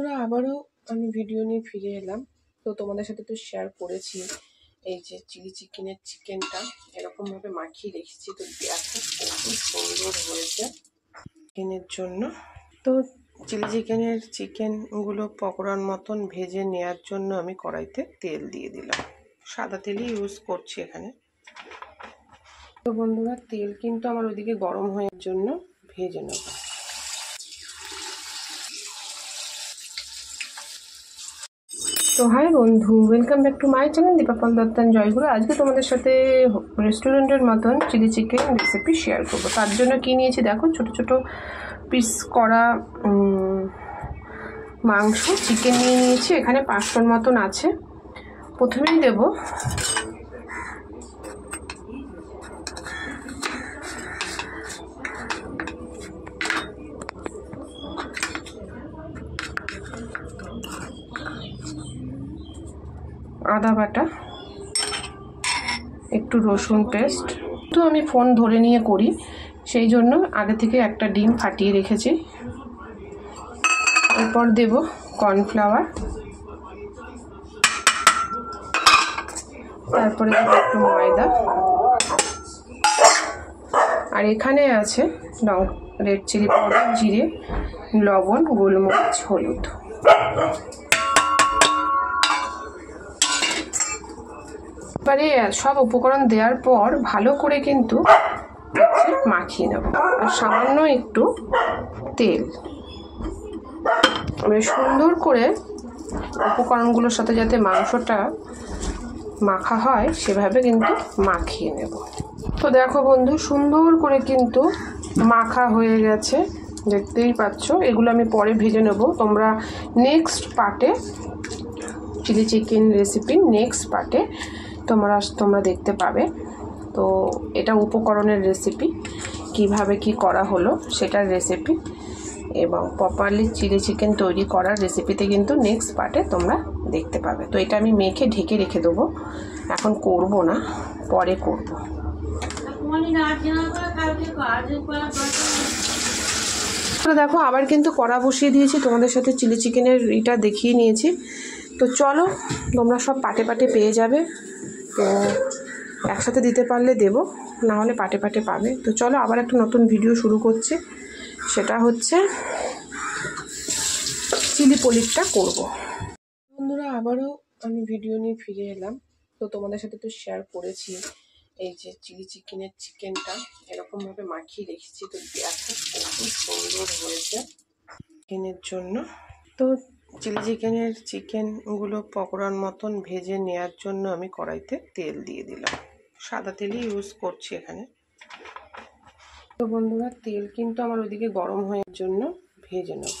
বন্ধুরা আবারও আমি ভিডিও নিয়ে ফিরে এলাম। তো তোমাদের সাথে তো শেয়ার করেছি এই যে চিলি চিকেনের চিকেনটা এরকম ভাবে মাখিয়ে রেখেছি। তো দেখো খুব সুন্দর হয়েছে চিকেনের জন্য। তো চিলি চিকেনের চিকেনগুলো পকোড়ার মতন ভেজে নেওয়ার জন্য আমি কড়াইতে তেল দিয়ে দিলাম। সাদা তেলই ইউজ করছি এখানে। তো বন্ধুরা তেল কিন্তু আমার ওইদিকে গরম হওয়ার জন্য ভেজে নেব। তো হাই বন্ধু, welcome back to my channel দীপাপল দত্তান জয়গুরু। আজকে তোমাদের সাথে রেস্টুরেন্টের মতন চিলি চিকেন রেসিপি শেয়ার করবো। তার জন্য কি নিয়েছি দেখো, ছোট ছোট পিস করা মাংস চিকেন নিয়ে নিয়েছি। এখানে 500 মতন আছে। প্রথমেই দেব আদা বাটা, একটু রসুন পেস্ট। তো আমি ফোন ধরে নিয়ে করি, সেই জন্য আগে থেকে একটা ডিম ফাটিয়ে রেখেছি। এরপর দেব কর্নফ্লাওয়ার, তারপরে দেব একটু ময়দা, আর এখানে আছে রেড চিলি পাউডার, জিরে, লবণ, গোলমরিচ, হলুদ। এবারে সব উপকরণ দেওয়ার পর ভালো করে কিন্তু মাখিয়ে নেব। আর সামান্য একটু তেল, সুন্দর করে উপকরণগুলোর সাথে যাতে মাংসটা মাখা হয় সেভাবে কিন্তু মাখিয়ে নেব। তো দেখো বন্ধু, সুন্দর করে কিন্তু মাখা হয়ে গেছে, দেখতেই পাচ্ছ। এগুলো আমি পরে ভেজে নেব। তোমরা নেক্সট পার্টে চিলি চিকেন রেসিপি নেক্সট পার্টে তোমরা দেখতে পাবে। তো এটা উপকরণের রেসিপি, কিভাবে কি করা হলো সেটার রেসিপি, এবং প্রপারলি চিলি চিকেন তৈরি করার রেসিপিতে কিন্তু নেক্সট পার্টে তোমরা দেখতে পাবে। তো এটা আমি মেখে ঢেকে রেখে দেবো, এখন করব না, পরে করব। দেখো আবার কিন্তু কড়া বসিয়ে দিয়েছি, তোমাদের সাথে চিলি চিকেনের এটা দেখিয়ে নিয়েছি। তো চলো, তোমরা সব পাটে পাটে পেয়ে যাবে। তো একসাথে দিতে পারলে দেবো, না হলে পাটে পাটে পাবে। তো চলো আবার একটা নতুন ভিডিও শুরু করছি, সেটা হচ্ছে চিলি পনিরটা করব। বন্ধুরা আবারও আমি ভিডিও নিয়ে ফিরে এলাম। তো তোমাদের সাথে তো শেয়ার করেছি এই যে চিলি চিকেনের চিকেনটা এরকম ভাবে মাখিয়ে রেখেছি। তো দেখো খুব সুন্দর হয়েছে চিকেনের জন্য। তো চিলি চিকেনের চিকেনগুলো পকোড়ার মতন ভেজে নেওয়ার জন্য আমি কড়াইতে তেল দিয়ে দিলাম। সাদা তেলই ইউজ করছি এখানে। তো বন্ধুরা তেল কিন্তু আমার ওইদিকে গরম হওয়ার জন্য ভেজে নেব।